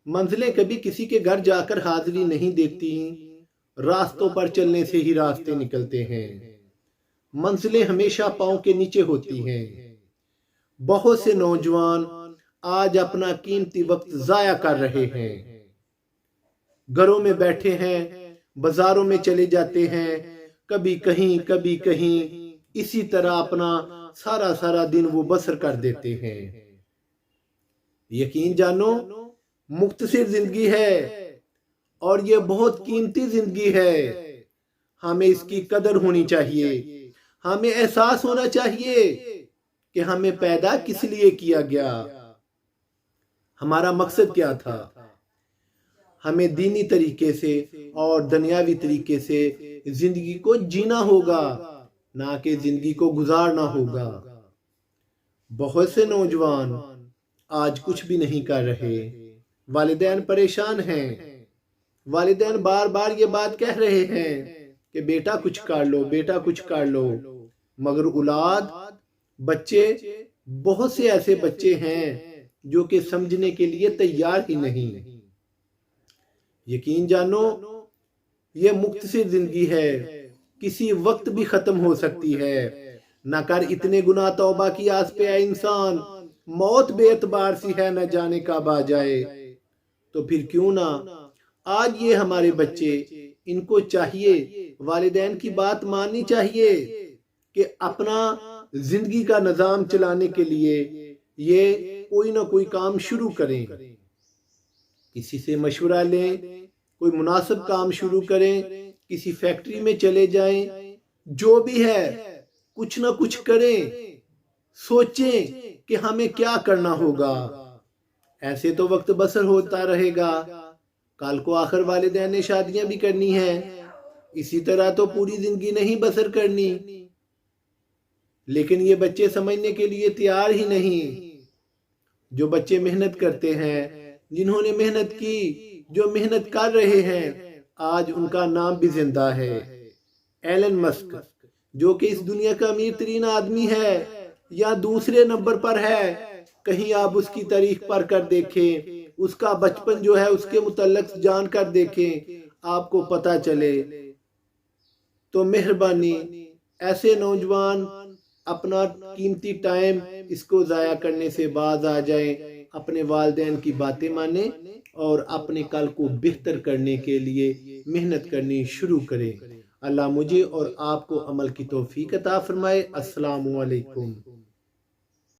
मंजिलें कभी किसी के घर जाकर हाजिरी नहीं देती, रास्तों पर चलने से ही रास्ते निकलते हैं। मंजिलें हमेशा पांव के नीचे होती हैं। बहुत से नौजवान आज अपना कीमती वक्त जाया कर रहे हैं। घरों में बैठे हैं, बाजारों में चले जाते हैं, कभी कहीं, इसी तरह अपना सारा सारा दिन वो बसर कर देते हैं। यकीन जानो, मुख्तसर जिंदगी है और ये बहुत कीमती जिंदगी है। हमें इसकी कदर होनी चाहिए। हमें एहसास होना चाहिए कि हमें पैदा किस लिए किया गया, हमारा मकसद क्या था। हमें दीनी तरीके से और दुनियावी तरीके से जिंदगी को जीना होगा, ना कि जिंदगी को गुजारना होगा। बहुत से नौजवान आज कुछ भी नहीं कर रहे। वालिदैन परेशान हैं। वालिदैन बार बार ये बात कह रहे हैं कि बेटा कुछ कर लो, बेटा कुछ कर लो, मगर औलाद, बच्चे, बहुत से ऐसे बच्चे हैं जो कि समझने के लिए तैयार ही नहीं। यकीन जानो, ये मुख्तसर जिंदगी है, किसी वक्त भी खत्म हो सकती है। न कर इतने गुनाह तौबा की आस पे है इंसान, मौत बेएतबार सी है, न जाने कब आ जाए। तो फिर क्यों ना आज ये हमारे बच्चे, इनको चाहिए, वालिदैन की बात माननी चाहिए कि अपना जिंदगी का निजाम चलाने के लिए ये कोई ना कोई काम शुरू करें। किसी से मशवरा लें, कोई मुनासिब काम शुरू करें, किसी फैक्ट्री में चले जाएं, जो भी है कुछ ना कुछ करें। सोचें कि हमें क्या करना होगा। ऐसे तो वक्त बसर होता रहेगा, कल को आखिर वालिदैन ने शादियां भी करनी है। इसी तरह तो पूरी जिंदगी नहीं बसर करनी। लेकिन ये बच्चे समझने के लिए तैयार ही नहीं। जो बच्चे मेहनत करते हैं, जिन्होंने मेहनत की, जो मेहनत कर रहे हैं, आज उनका नाम भी जिंदा है। एलन मस्क, जो कि इस दुनिया का अमीर तरीन आदमी है, या दूसरे नंबर पर है, कहीं आप उसकी तारीख पढ़ कर देखें, उसका बचपन जो है उसके मुतल्लिक जान कर देखें, आपको पता चले। तो मेहरबानी, ऐसे नौजवान अपना कीमती टाइम इसको ज़ाया करने से बाज आ जाएं, अपने वालिदैन की बातें माने और अपने कल को बेहतर करने के लिए मेहनत करनी शुरू करें। अल्लाह मुझे और आपको अमल की तौफीक अता फरमाए। अस्सलामु अलैकुम।